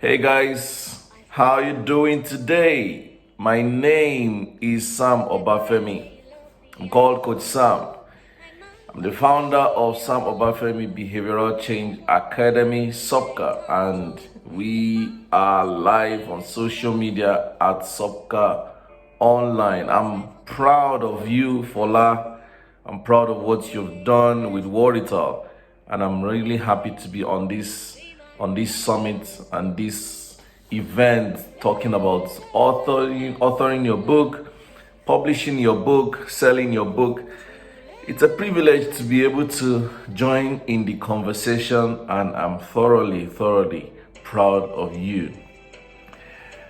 Hey guys, how you doing today? My name is Sam Obafemi. I'm called Coach Sam. I'm the founder of Sam Obafemi Behavioral Change Academy, SOPCA, and we are live on social media at SOPCA Online. I'm proud of you, Fola. I'm proud of what you've done with WORITAL, and I'm really happy to be on this summit and this event talking about authoring your book, publishing your book, selling your book. It's a privilege to be able to join in the conversation, and I'm thoroughly proud of you.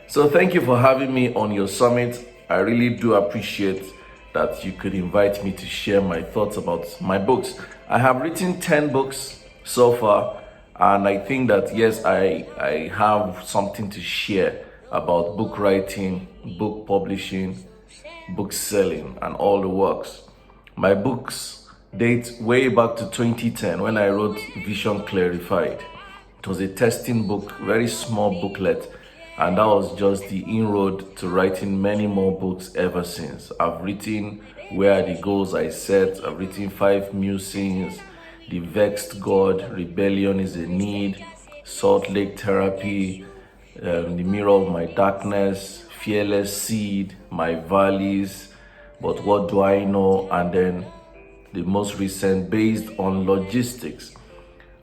So thank you for having me on your summit. I really do appreciate that you could invite me to share my thoughts about my books. I have written 10 books so far, and I think that yes, I have something to share about book writing, book publishing, book selling, and all the works. My books date way back to 2010 when I wrote Vision Clarified. It was a testing book, very small booklet, and that was just the inroad to writing many more books ever since. I've written Where Are the Goals I Set, I've written 5 Musings, The Vexed God, Rebellion is a Need, Salt Lake Therapy, The Mirror of My Darkness, Fearless Seed, My Valleys, But What Do I Know, and then the most recent based on logistics.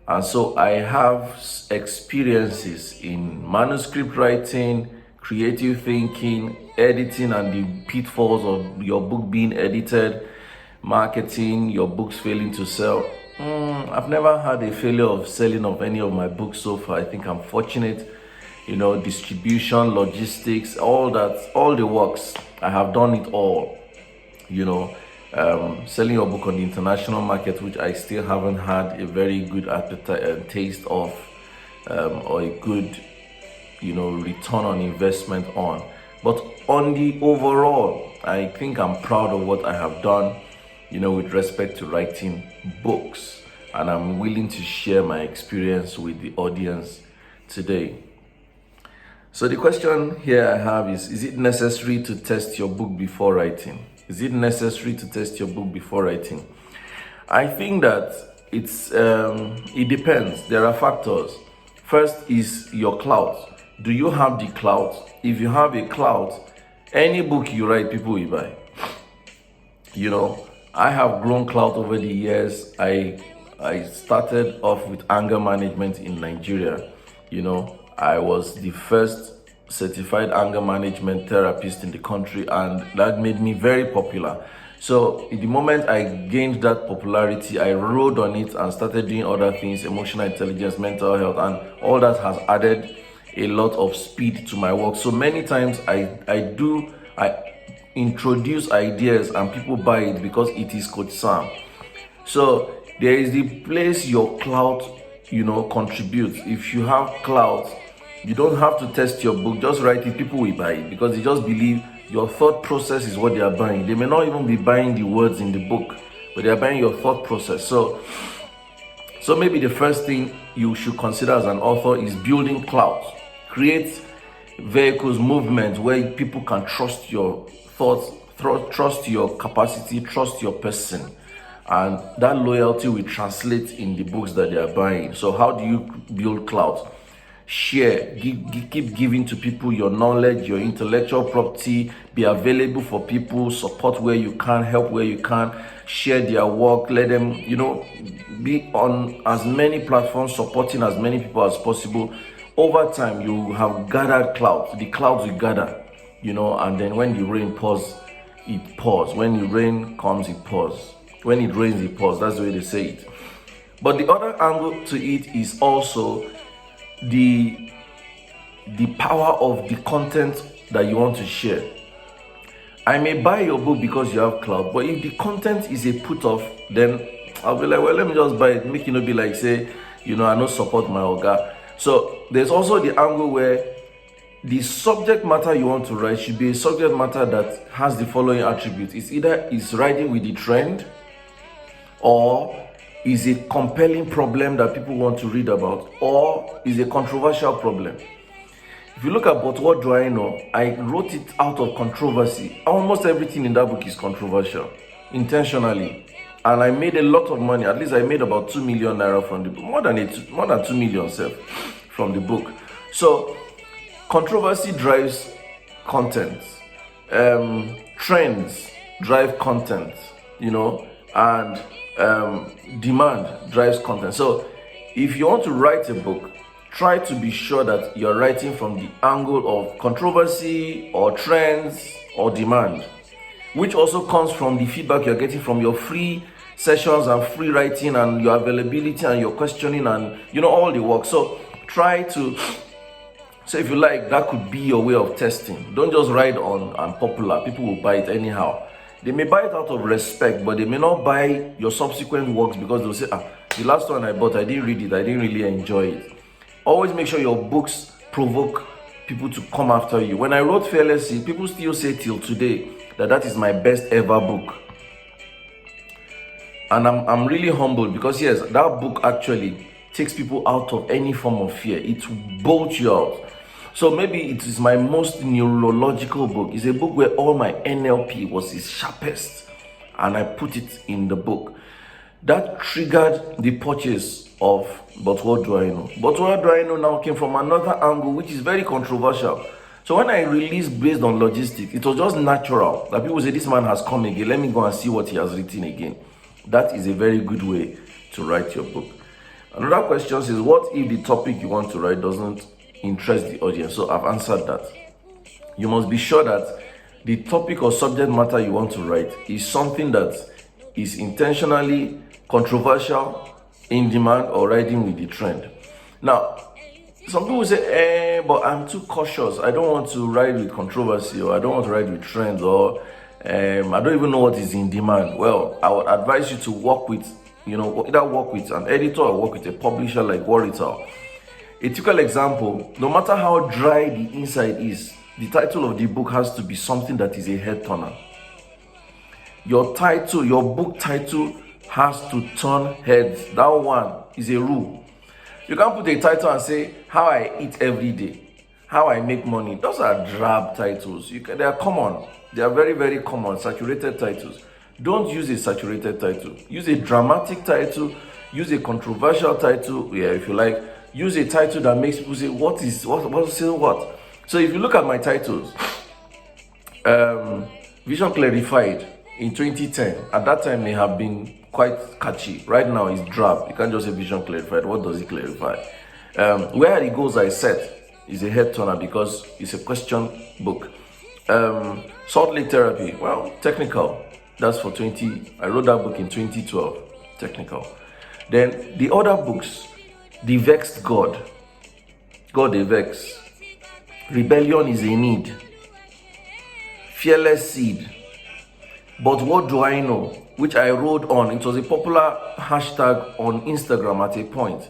And so I have experiences in manuscript writing, creative thinking, editing, and the pitfalls of your book being edited, marketing, your books failing to sell. I've never had a failure of selling of any of my books so far. I think I'm fortunate. Distribution, logistics, all that, all the works. I have done it all. Selling your book on the international market, which I still haven't had a very good appetite and taste of, or a good, return on investment on. But on the overall, I think I'm proud of what I have done, with respect to writing books. And I'm willing to share my experience with the audience today. So the question here I have is it necessary to test your book before writing? Is it necessary to test your book before writing? I think that it depends. There are factors. First is your clout. Do you have the clout? If you have a clout, any book you write, people will buy. I have grown clout over the years. I started off with anger management in Nigeria. I was the first certified anger management therapist in the country, and that made me very popular. So the moment I gained that popularity, I rode on it and started doing other things, emotional intelligence, mental health, and all that has added a lot of speed to my work. So many times I introduce ideas and people buy it because it is Coach Sam. So there is the place your clout contributes. If you have clout, you don't have to test your book, just write it, people will buy it because they just believe your thought process is what they are buying. They may not even be buying the words in the book, but they are buying your thought process. So maybe the first thing you should consider as an author is building clout. Create vehicles, movements where people can trust your thoughts, trust your capacity, trust your person. And that loyalty will translate in the books that they are buying. So how do you build clout? Share, keep giving to people your knowledge, your intellectual property, be available for people, support where you can, help where you can, share their work, let them, be on as many platforms, supporting as many people as possible. Over time, you have gathered clouds. The clouds will gather, and then when the rain pours, it pours. When the rain comes, it pours. When it rains, it pours. That's the way they say it. But the other angle to it is also the power of the content that you want to share. I may buy your book because you have clout, but if the content is a put off, then I'll be like, well, let me just buy it, make it not be like, say, I don't support my Oga. So there's also the angle where the subject matter you want to write should be a subject matter that has the following attributes. It's either is riding with the trend, or is a compelling problem that people want to read about, or is a controversial problem. If you look at But What Do I Know, I wrote it out of controversy. Almost everything in that book is controversial, intentionally. And I made a lot of money. At least I made about 2 million naira from the book. More than 2 million self from the book. So controversy drives content. Trends drive content, and demand drives content. So if you want to write a book, try to be sure that you're writing from the angle of controversy or trends or demand, which also comes from the feedback you're getting from your free sessions and free writing and your availability and your questioning and all the work. So if you like, that could be your way of testing. Don't just write on unpopular. People will buy it anyhow. They may buy it out of respect, but they may not buy your subsequent works because they'll say, the last one I bought, I didn't read it, I didn't really enjoy it. Always make sure your books provoke people to come after you. When I wrote Fearlessly, people still say till today that is my best ever book. And I'm really humbled because yes, that book actually takes people out of any form of fear. It bolts you out. So maybe it is my most neurological book. It's a book where all my NLP was its sharpest, and I put it in the book. That triggered the purchase of But What Do I Know? But What Do I Know now came from another angle, which is very controversial. So when I released based on logistics, it was just natural that people say, this man has come again, let me go and see what he has written again. That is a very good way to write your book. Another question is, what if the topic you want to write doesn't interest the audience? So I've answered that. You must be sure that the topic or subject matter you want to write is something that is intentionally controversial, in demand, or riding with the trend. Now, some people say, but I'm too cautious. I don't want to ride with controversy, or I don't want to ride with trends, or I don't even know what is in demand. Well, I would advise you to work with, either work with an editor or work with a publisher like WORITAL. A typical example, no matter how dry the inside is, the title of the book has to be something that is a head turner. Your book title has to turn heads. That one is a rule. You can't put a title and say, how I eat every day, how I make money. Those are drab titles. They are common. They are very, very common, saturated titles. Don't use a saturated title. Use a dramatic title. Use a controversial title. Yeah, if you like. Use a title that makes people say, what? So if you look at my titles, Vision Clarified in 2010, at that time may have been quite catchy. Right now it's drab. You can't just say Vision Clarified. What does it clarify? Where it goes, I said, is a head turner because it's a question book. Salt Lake Therapy, well, technical. That's for I wrote that book in 2012, technical. Then the other books, The Vexed God the Vex, Rebellion is a Need, Fearless Seed, But What Do I Know, which I wrote on. It was a popular hashtag on Instagram at a point.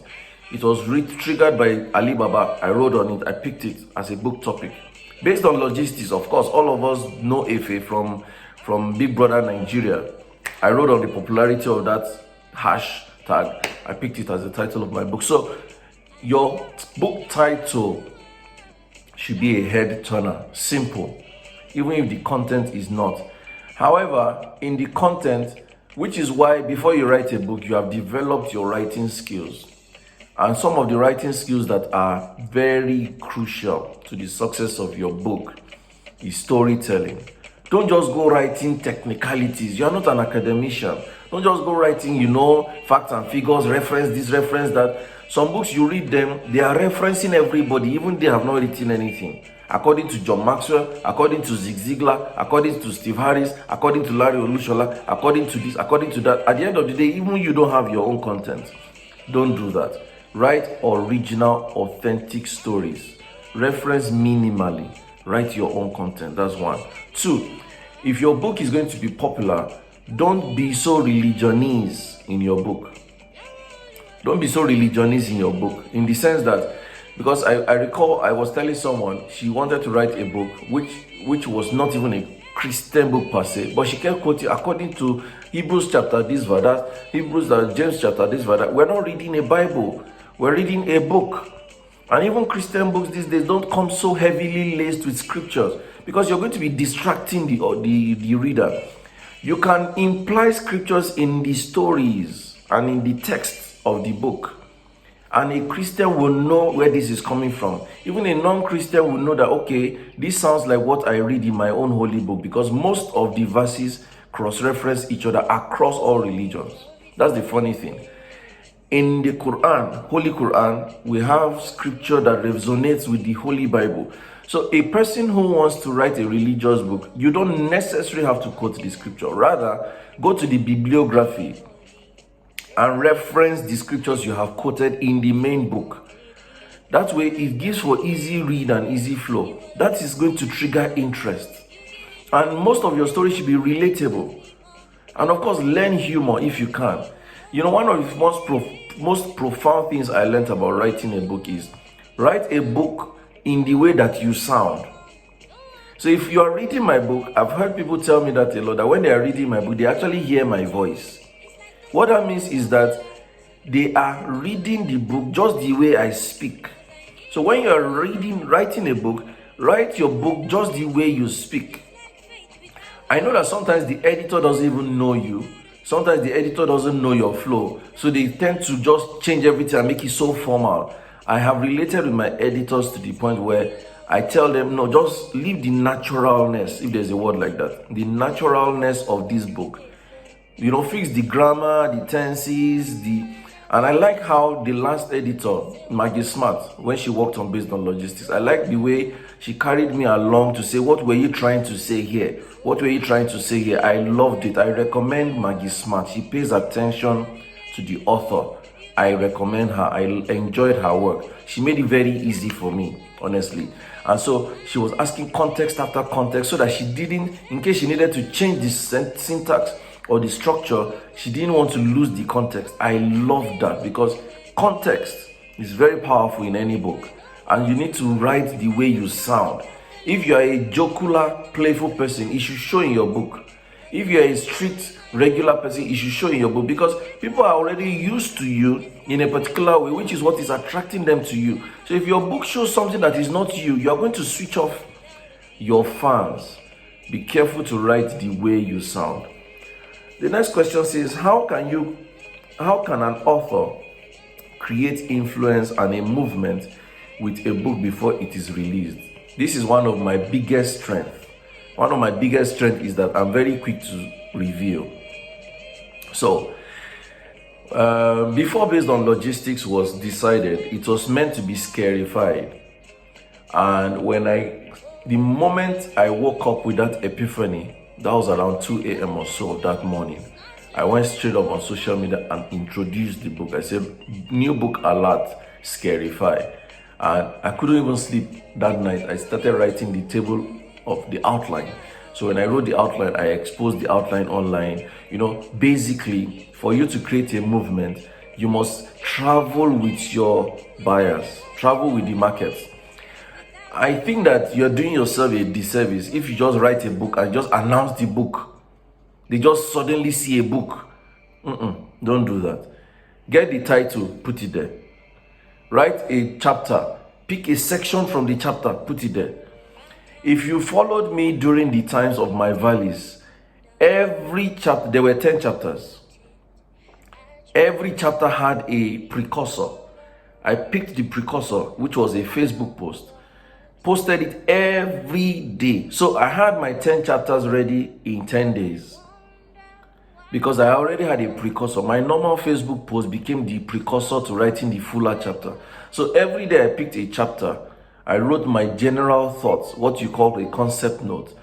It was triggered by Alibaba. I wrote on it. I picked it as a book topic. Based on logistics, of course, all of us know Efe from Big Brother Nigeria. I wrote on the popularity of that hashtag. I picked it as the title of my book. So your book title should be a head turner. Simple. Even if the content is not. However, in the content, which is why before you write a book, you have developed your writing skills. And some of the writing skills that are very crucial to the success of your book is storytelling. Don't just go writing technicalities. You're not an academician. Don't just go writing, facts and figures, reference this, reference that. Some books, you read them, they are referencing everybody, even they have not written anything. According to John Maxwell, according to Zig Ziglar, according to Steve Harris, according to Larry Olushola, according to this, according to that. At the end of the day, even you don't have your own content. Don't do that. Write original, authentic stories. Reference minimally. Write your own content. That's one. Two, if your book is going to be popular, don't be so religionese in your book. Don't be so religionese in your book, in the sense that, because I recall I was telling someone she wanted to write a book which was not even a Christian book per se, but she kept quoting according to Hebrews chapter this verse that, James chapter this verse that. We're not reading a Bible, we're reading a book. And even Christian books these days don't come so heavily laced with scriptures, because you're going to be distracting the reader. You can imply scriptures in the stories and in the text of the book, and a Christian will know where this is coming from. Even a non-Christian will know that, okay, this sounds like what I read in my own holy book, because most of the verses cross-reference each other across all religions. That's the funny thing. In the Quran, Holy Quran, we have scripture that resonates with the Holy Bible. So a person who wants to write a religious book, you don't necessarily have to quote the scripture. Rather, go to the bibliography and reference the scriptures you have quoted in the main book. That way, it gives for easy read and easy flow. That is going to trigger interest. And most of your stories should be relatable. And of course, learn humor if you can. You know, one of the most profound things I learned about writing a book is write a book in the way that you sound. So if you are reading my book, I've heard people tell me that a lot, that when they are reading my book, they actually hear my voice. What that means is that they are reading the book just the way I speak. So when you are writing a book, write your book just the way you speak. I know that sometimes the editor doesn't even know you. Sometimes the editor doesn't know your flow. So they tend to just change everything and make it so formal. I have related with my editors to the point where I tell them, no, just leave the naturalness, if there's a word like that, the naturalness of this book. You know, fix the grammar, the tenses, and I like how the last editor, Maggie Smart, when she worked on Based on Logistics, I like the way she carried me along to say, what were you trying to say here? What were you trying to say here? I loved it. I recommend Maggie Smart. She pays attention to the author. I recommend her. I enjoyed her work. She made it very easy for me, honestly. And so she was asking context after context so that she didn't, in case she needed to change the syntax or the structure, she didn't want to lose the context. I love that, because context is very powerful in any book, and you need to write the way you sound. If you are a jocular, playful person, it should show in your book. If you are a strict, regular person, it should show in your book, because people are already used to you in a particular way, which is what is attracting them to you. So if your book shows something that is not you, you are going to switch off your fans. Be careful to write the way you sound. The next question says, how can an author create influence and a movement with a book before it is released? This is one of my biggest strengths. One of my biggest strengths is that I'm very quick to reveal. So, before Based on Logistics was decided, it was meant to be scarified. And the moment I woke up with that epiphany, that was around 2 a.m. or so of that morning, I went straight up on social media and introduced the book. I said, new book alert, Scarify. And I couldn't even sleep that night. I started writing the table of the outline. So when I wrote the outline, I exposed the outline online. You know, basically, for you to create a movement, you must travel with your buyers, travel with the market. I think that you're doing yourself a disservice if you just write a book and just announce the book. They just suddenly see a book. Don't do that. Get the title, put it there. Write a chapter, pick a section from the chapter, put it there. If you followed me during the times of my valleys, every chapter, there were 10 chapters. Every chapter had a precursor. I picked the precursor, which was a Facebook post. Posted it every day. So I had my 10 chapters ready in 10 days. Because I already had a precursor. My normal Facebook post became the precursor to writing the fuller chapter. So every day I picked a chapter. I wrote my general thoughts, what you call a concept note.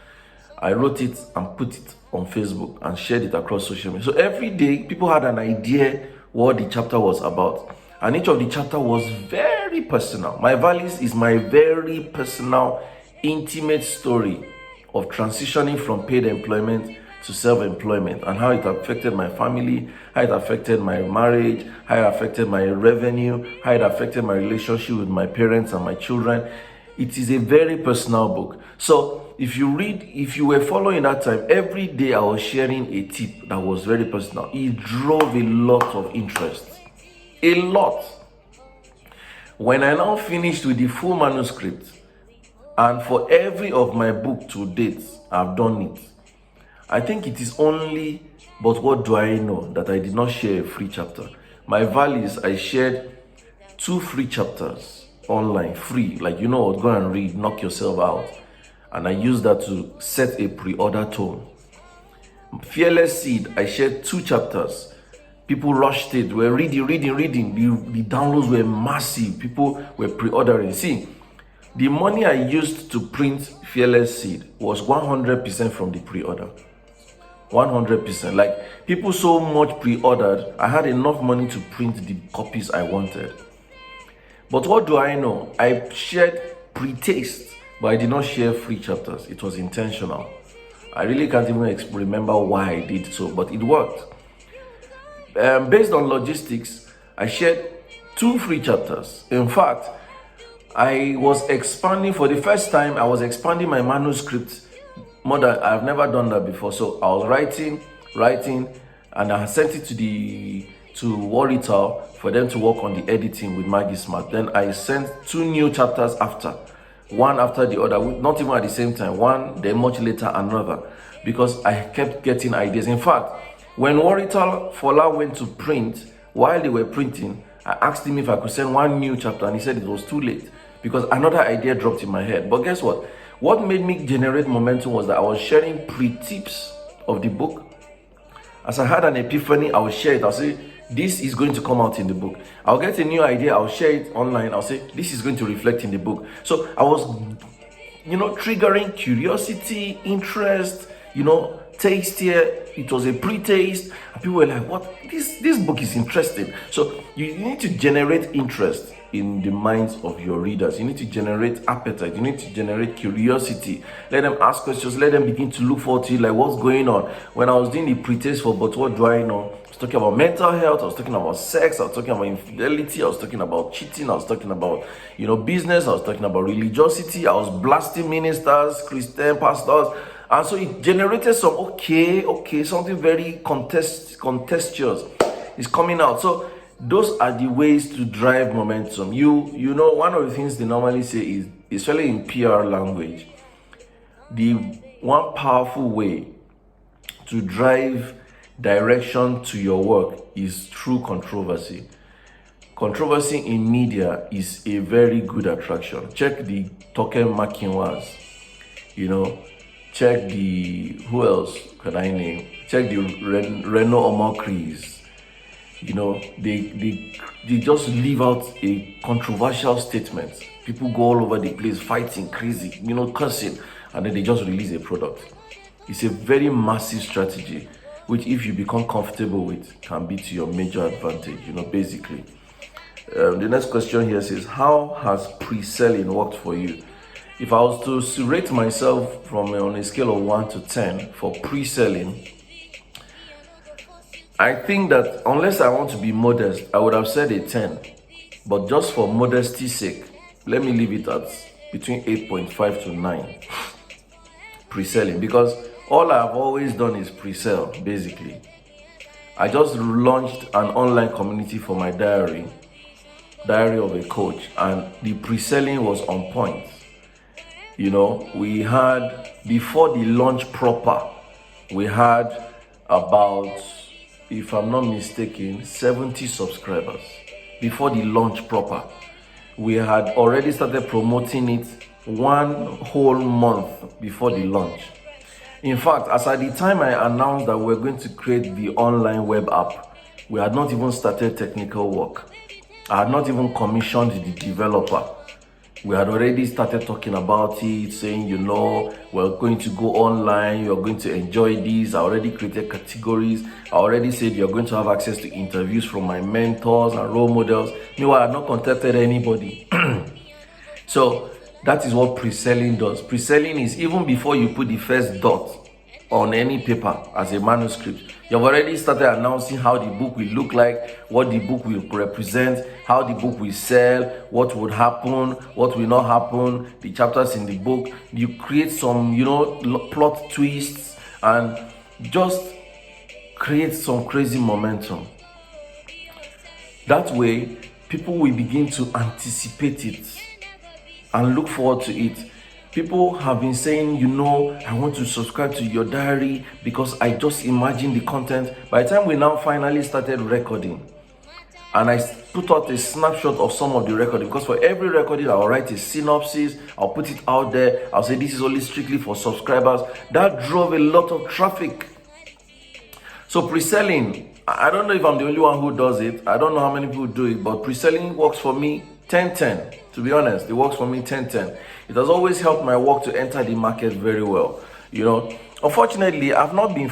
I wrote it and put it on Facebook and shared it across social media. So every day people had an idea what the chapter was about. And each of the chapter was very personal. My valleys is my very personal, intimate story of transitioning from paid employment to self-employment, and how it affected my family, how it affected my marriage, how it affected my revenue, how it affected my relationship with my parents and my children. It is a very personal book. So if you were following that time, every day I was sharing a tip that was very personal. It drove a lot of interest. A lot. When I now finished with the full manuscript, and for every of my book to date, I've done it. I think it is only, but what do I know, that I did not share a free chapter. My values, I shared 2 free chapters online, free. Like, you know what, go and read, knock yourself out. And I used that to set a pre-order tone. Fearless Seed, I shared 2 chapters. People rushed it, were reading. The downloads were massive. People were pre-ordering. See, the money I used to print Fearless Seed was 100% from the pre-order. 100%. Like, people so much pre-ordered, I had enough money to print the copies I wanted. But what do I know? I shared pre-taste, but I did not share free chapters. It was intentional. I really can't even remember why I did so, but it worked. Based on logistics, I shared 2 free chapters. In fact, I was expanding, for the first time, I was expanding my manuscript more than I've never done that before. So I was writing, and I sent it to WORITAL for them to work on the editing with Maggie Smart. Then I sent 2 new chapters after, one after the other, not even at the same time, one, then much later another, because I kept getting ideas. In fact, when WORITAL Fola went to print, while they were printing, I asked him if I could send 1 new chapter, and he said it was too late because another idea dropped in my head. But guess what? What made me generate momentum was that I was sharing pre-tips of the book. As I had an epiphany, I would share it. I'll say, this is going to come out in the book. I'll get a new idea, I'll share it online. I'll say, this is going to reflect in the book. So I was, triggering curiosity, interest, taste here. It was a pre-taste. And people were like, what? This book is interesting. So you need to generate interest in the minds of your readers. You need to generate appetite. You need to generate curiosity. Let them ask questions. Let them begin to look forward to you, like, what's going on? When I was doing the pre-taste for But What Do I Know, I was talking about mental health. I was talking about sex. I was talking about infidelity. I was talking about cheating. I was talking about, business. I was talking about religiosity. I was blasting ministers, Christian pastors. And so it generated some, something very contentious is coming out. So those are the ways to drive momentum. One of the things they normally say is, especially in PR language, the one powerful way to drive direction to your work is through controversy. Controversy in media is a very good attraction. Check the Token Makinwas, check the, who else can I name? Check the Reno Omokris. They just leave out a controversial statement. People go all over the place fighting, crazy, cursing, and then they just release a product. It's a very massive strategy, which if you become comfortable with, can be to your major advantage, basically. The next question here says, how has pre-selling worked for you? If I was to rate myself on a scale of 1 to 10 for pre-selling, I think that unless I want to be modest, I would have said a 10. But just for modesty's sake, let me leave it at between 8.5 to 9. Pre-selling, because all I've always done is pre-sell, basically. I just launched an online community for my diary of a coach, and the pre-selling was on point. We had, before the launch proper, we had about, if I'm not mistaken, 70 subscribers. Before the launch proper, we had already started promoting it 1 whole month before the launch. In fact, as at the time I announced that we're going to create the online web app, we had not even started technical work. I had not even commissioned the developer. We had already started talking about it, saying, we're going to go online, you're going to enjoy this. I already created categories. I already said you're going to have access to interviews from my mentors and role models. Meanwhile, I had not contacted anybody. So that is what pre-selling does. Pre-selling is even before you put the first dot on any paper as a manuscript, you've already started announcing how the book will look like, what the book will represent, how the book will sell, what would happen, what will not happen, the chapters in the book. You create some, plot twists and just create some crazy momentum. That way, people will begin to anticipate it and look forward to it. People have been saying, I want to subscribe to your diary because I just imagine the content. By the time we now finally started recording, and I put out a snapshot of some of the recording, because for every recording I'll write a synopsis, I'll put it out there, I'll say this is only strictly for subscribers. That drove a lot of traffic. So pre-selling, I don't know if I'm the only one who does it. I don't know how many people do it, but pre-selling works for me 10-10. To be honest, it works for me 10-10. It has always helped my work to enter the market very well. Unfortunately, I've not been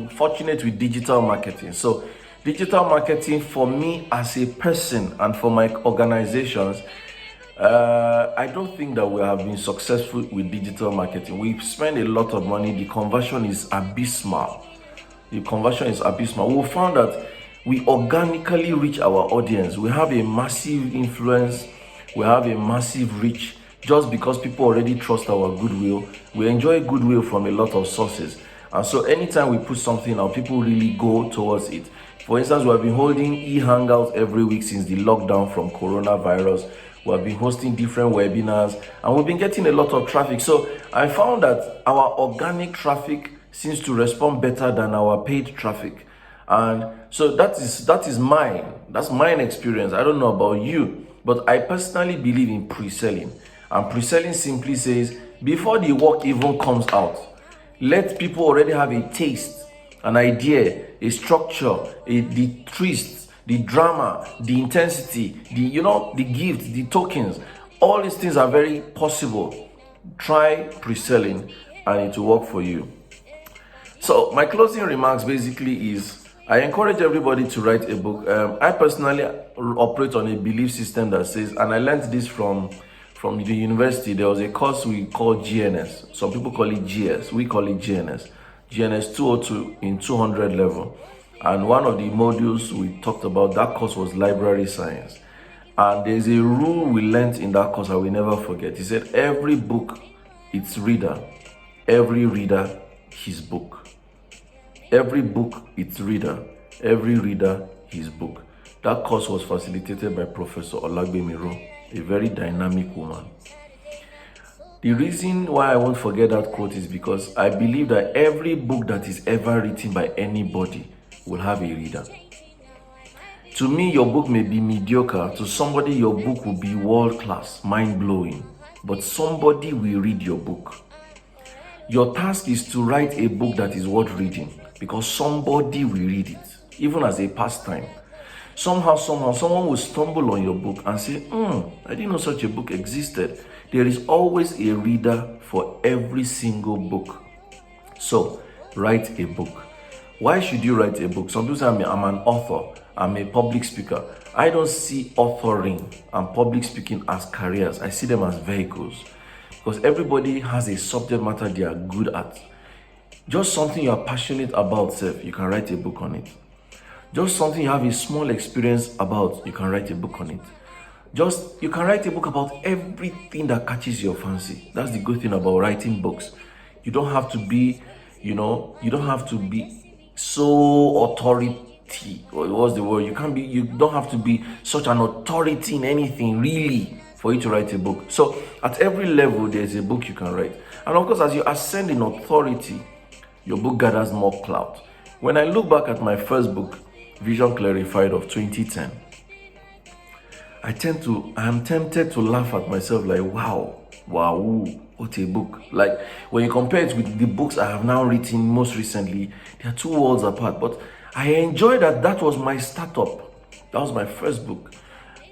fortunate with digital marketing. So digital marketing for me as a person and for my organizations, I don't think that we have been successful with digital marketing. We spend a lot of money. The conversion is abysmal. We found that we organically reach our audience. We have a massive influence. We have a massive reach just because people already trust our goodwill. We enjoy goodwill from a lot of sources. And so anytime we put something out, people really go towards it. For instance, we have been holding e-hangouts every week since the lockdown from coronavirus. We have been hosting different webinars and we've been getting a lot of traffic. So I found that our organic traffic seems to respond better than our paid traffic. And so that's mine experience. I don't know about you, but I personally believe in pre-selling. And pre-selling simply says, before the work even comes out, let people already have a taste, an idea, a structure, the twist, the drama, the intensity, the gift, the tokens. All these things are very possible. Try pre-selling and it will work for you. So my closing remarks basically is, I encourage everybody to write a book. I personally operate on a belief system that says, and I learned this from the university. There was a course we call GNS. Some people call it GS. We call it GNS. GNS 202 in 200 level. And one of the modules we talked about, that course was library science. And there's a rule we learned in that course I will never forget. He said, every book, its reader. Every reader, his book. Every book, its reader. Every reader, his book. That course was facilitated by Professor Olagbemiro, a very dynamic woman. The reason why I won't forget that quote is because I believe that every book that is ever written by anybody will have a reader. To me, your book may be mediocre. To somebody, your book will be world-class, mind-blowing. But somebody will read your book. Your task is to write a book that is worth reading, because somebody will read it, even as a pastime. Somehow, someone will stumble on your book and say, I didn't know such a book existed. There is always a reader for every single book. So, write a book. Why should you write a book? Some people say, I'm an author, I'm a public speaker. I don't see authoring and public speaking as careers. I see them as vehicles. Because everybody has a subject matter they are good at. Just something you are passionate about, you can write a book on it. Just something you have a small experience about, you can write a book on it. You can write a book about everything that catches your fancy. That's the good thing about writing books. You don't have to be, you don't have to be so authority. What's the word? You don't have to be such an authority in anything, really, for you to write a book. So at every level, there's a book you can write. And of course, as you ascend in authority, your book gathers more clout. When I look back at my first book, Vision Clarified of 2010, I am tempted to laugh at myself like, wow, what a book. Like when you compare it with the books I have now written most recently, they are two worlds apart. But I enjoy that was my startup. That was my first book.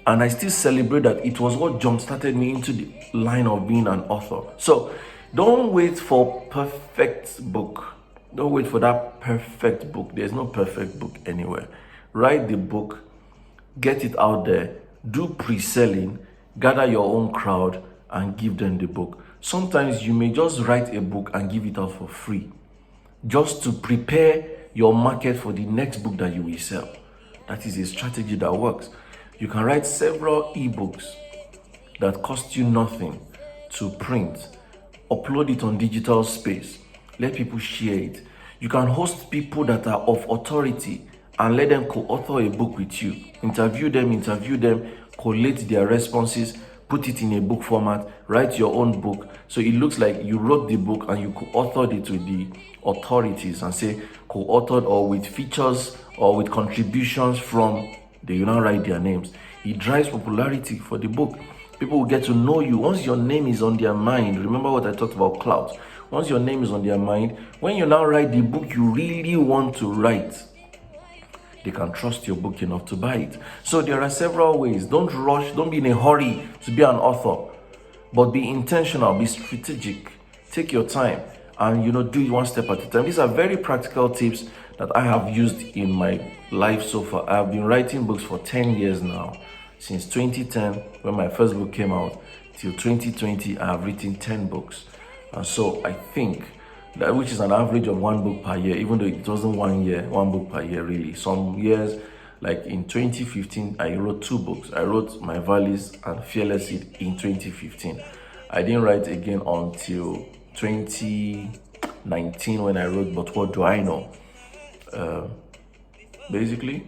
And I still celebrate that it was what jump-started me into the line of being an author. So don't wait for perfect book. Don't wait for that perfect book. There's no perfect book anywhere. Write the book, get it out there, do pre-selling, gather your own crowd, and give them the book. Sometimes you may just write a book and give it out for free, just to prepare your market for the next book that you will sell. That is a strategy that works. You can write several ebooks that cost you nothing to print, upload it on digital space, let people share it. You can host people that are of authority and let them co-author a book with you. Interview them, collate their responses, put it in a book format, write your own book. So it looks like you wrote the book and you co-authored it with the authorities, and say co-authored or with features or with contributions from, they will now write their names. It drives popularity for the book. People will get to know you. Once your name is on their mind, remember what I talked about clout. Once your name is on their mind, when you now write the book you really want to write, they can trust your book enough to buy it. So there are several ways. Don't rush, don't be in a hurry to be an author, but be intentional, be strategic. Take your time and do it one step at a time. These are very practical tips that I have used in my life so far. I have been writing books for 10 years now. Since 2010, when my first book came out, till 2020, I have written 10 books. And so I think that, which is an average of one book per year, even though it wasn't one book per year really. Some years, like in 2015, I wrote 2 books. I wrote My Valleys and Fearless Seed in 2015. I didn't write again until 2019 when I wrote But What Do I Know? Basically,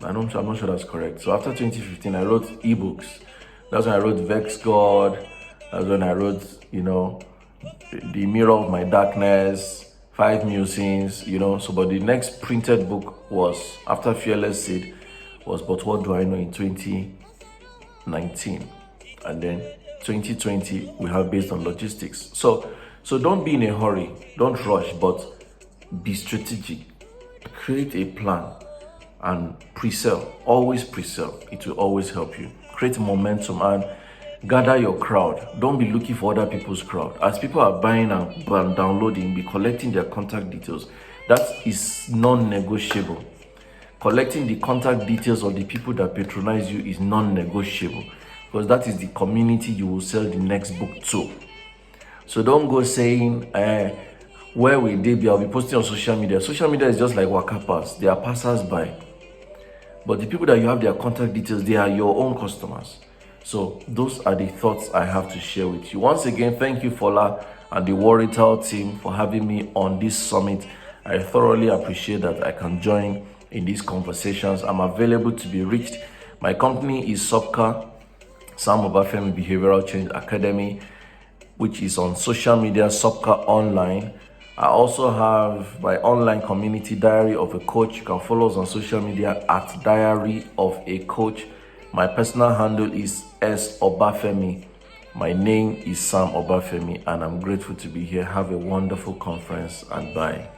I'm not sure that's correct. So after 2015, I wrote ebooks. That's when I wrote Vex God. That's when I wrote, The Mirror of My Darkness, 5 Musings, So, but the next printed book was, after Fearless Seed, was But What Do I Know in 2019. And then 2020, we have Based on Logistics. So don't be in a hurry. Don't rush, but be strategic. Create a plan and pre-sell. Always pre-sell. It will always help you. Create momentum and gather your crowd. Don't be looking for other people's crowd. As people are buying and downloading, be collecting their contact details. That is non-negotiable. Collecting the contact details of the people that patronize you is non-negotiable, because that is the community you will sell the next book to. So don't go saying, where will they be? I'll be posting on social media. Social media is just like waka pass. They are passers-by. But the people that you have their contact details, they are your own customers. So those are the thoughts I have to share with you. Once again, thank you, Fola, and the WORITAL team for having me on this summit. I thoroughly appreciate that I can join in these conversations. I'm available to be reached. My company is SOPCA, Sam Obafemi Behavioral Change Academy, which is on social media, SOPCA Online. I also have my online community, Diary of a Coach. You can follow us on social media at Diary of a Coach. My personal handle is S Obafemi. My name is Sam Obafemi, and I'm grateful to be here. Have a wonderful conference, and bye.